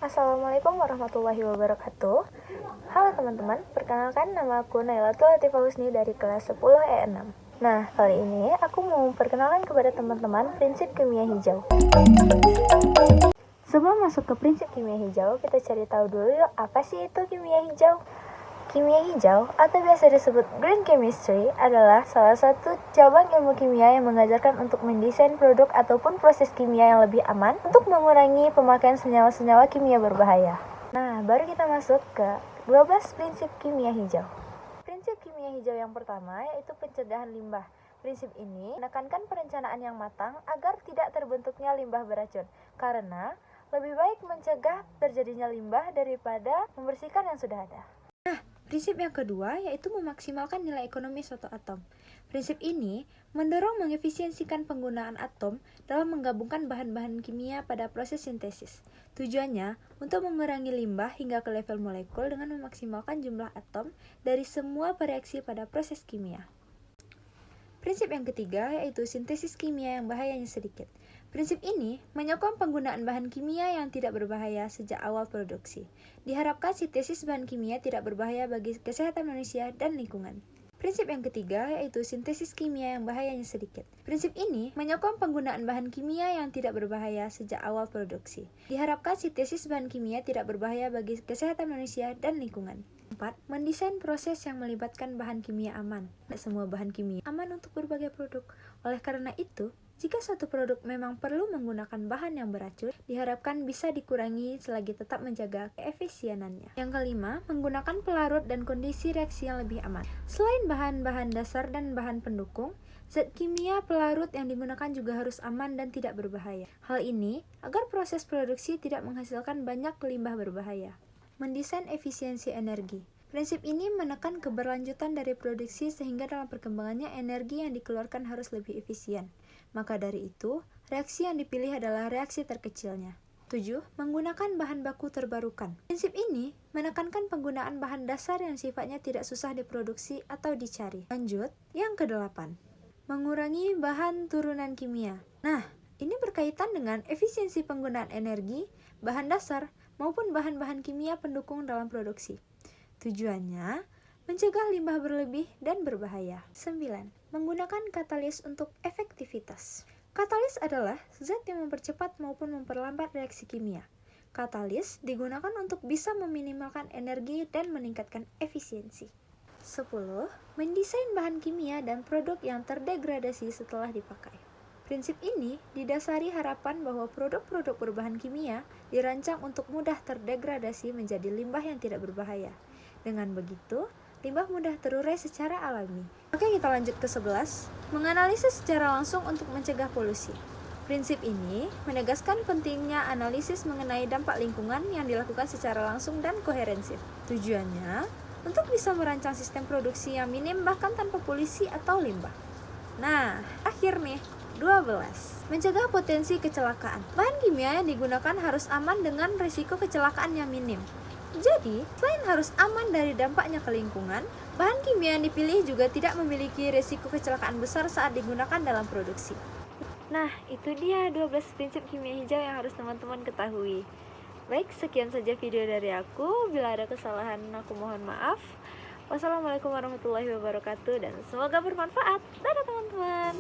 Assalamualaikum warahmatullahi wabarakatuh. Halo teman-teman, perkenalkan nama aku Nailatul Latifah Husni dari kelas 10 E6. Nah, kali ini aku mau memperkenalkan kepada teman-teman prinsip kimia hijau. Sebelum masuk ke prinsip kimia hijau, kita cari tahu dulu yuk apa sih itu kimia hijau. Kimia hijau atau biasa disebut green chemistry adalah salah satu cabang ilmu kimia yang mengajarkan untuk mendesain produk ataupun proses kimia yang lebih aman untuk mengurangi pemakaian senyawa-senyawa kimia berbahaya. Nah, baru kita masuk ke 12 prinsip kimia hijau. Prinsip kimia hijau yang pertama yaitu pencegahan limbah. Prinsip ini menekankan perencanaan yang matang agar tidak terbentuknya limbah beracun, karena lebih baik mencegah terjadinya limbah daripada membersihkan yang sudah ada. Prinsip yang kedua yaitu memaksimalkan nilai ekonomi suatu atom. Prinsip ini mendorong mengefisiensikan penggunaan atom dalam menggabungkan bahan-bahan kimia pada proses sintesis. Tujuannya untuk mengurangi limbah hingga ke level molekul dengan memaksimalkan jumlah atom dari semua reaksi pada proses kimia. Prinsip yang ketiga yaitu sintesis kimia yang bahayanya sedikit. Prinsip ini menyokong penggunaan bahan kimia yang tidak berbahaya sejak awal produksi. Diharapkan sintesis bahan kimia tidak berbahaya bagi kesehatan manusia dan lingkungan. Prinsip yang ketiga yaitu sintesis kimia yang bahayanya sedikit. Prinsip ini menyokong penggunaan bahan kimia yang tidak berbahaya sejak awal produksi. Diharapkan sintesis bahan kimia tidak berbahaya bagi kesehatan manusia dan lingkungan. 4. Mendesain proses yang melibatkan bahan kimia aman. Tidak semua bahan kimia aman untuk berbagai produk. Oleh karena itu, jika suatu produk memang perlu menggunakan bahan yang beracun, diharapkan bisa dikurangi selagi tetap menjaga keefisienannya. Yang kelima, menggunakan pelarut dan kondisi reaksi yang lebih aman. Selain bahan-bahan dasar dan bahan pendukung, zat kimia pelarut yang digunakan juga harus aman dan tidak berbahaya. Hal ini agar proses produksi tidak menghasilkan banyak limbah berbahaya. Mendesain efisiensi energi. Prinsip ini menekan keberlanjutan dari produksi sehingga dalam perkembangannya energi yang dikeluarkan harus lebih efisien. Maka dari itu, reaksi yang dipilih adalah reaksi terkecilnya. 7. Menggunakan bahan baku terbarukan. Prinsip ini menekankan penggunaan bahan dasar yang sifatnya tidak susah diproduksi atau dicari. Lanjut, yang ke-8. Mengurangi bahan turunan kimia. Nah, ini berkaitan dengan efisiensi penggunaan energi, bahan dasar, maupun bahan-bahan kimia pendukung dalam produksi. Tujuannya, mencegah limbah berlebih dan berbahaya. 9. Menggunakan katalis untuk efektivitas. Katalis adalah zat yang mempercepat maupun memperlambat reaksi kimia. Katalis digunakan untuk bisa meminimalkan energi dan meningkatkan efisiensi. 10. Mendesain bahan kimia dan produk yang terdegradasi setelah dipakai. Prinsip ini didasari harapan bahwa produk-produk berbahan kimia dirancang untuk mudah terdegradasi menjadi limbah yang tidak berbahaya. Dengan begitu, limbah mudah terurai secara alami. Oke, kita lanjut ke 11. Menganalisis secara langsung untuk mencegah polusi. Prinsip ini menegaskan pentingnya analisis mengenai dampak lingkungan yang dilakukan secara langsung dan koherensif. Tujuannya untuk bisa merancang sistem produksi yang minim bahkan tanpa polusi atau limbah. Nah, akhir nih, 12. Mencegah potensi kecelakaan. Bahan kimia yang digunakan harus aman dengan risiko kecelakaan yang minim. Jadi, selain harus aman dari dampaknya ke lingkungan, bahan kimia yang dipilih juga tidak memiliki risiko kecelakaan besar saat digunakan dalam produksi. Nah, itu dia 12 prinsip kimia hijau yang harus teman-teman ketahui. Baik, sekian saja video dari aku. Bila ada kesalahan, aku mohon maaf. Wassalamualaikum warahmatullahi wabarakatuh dan semoga bermanfaat. Dadah teman-teman.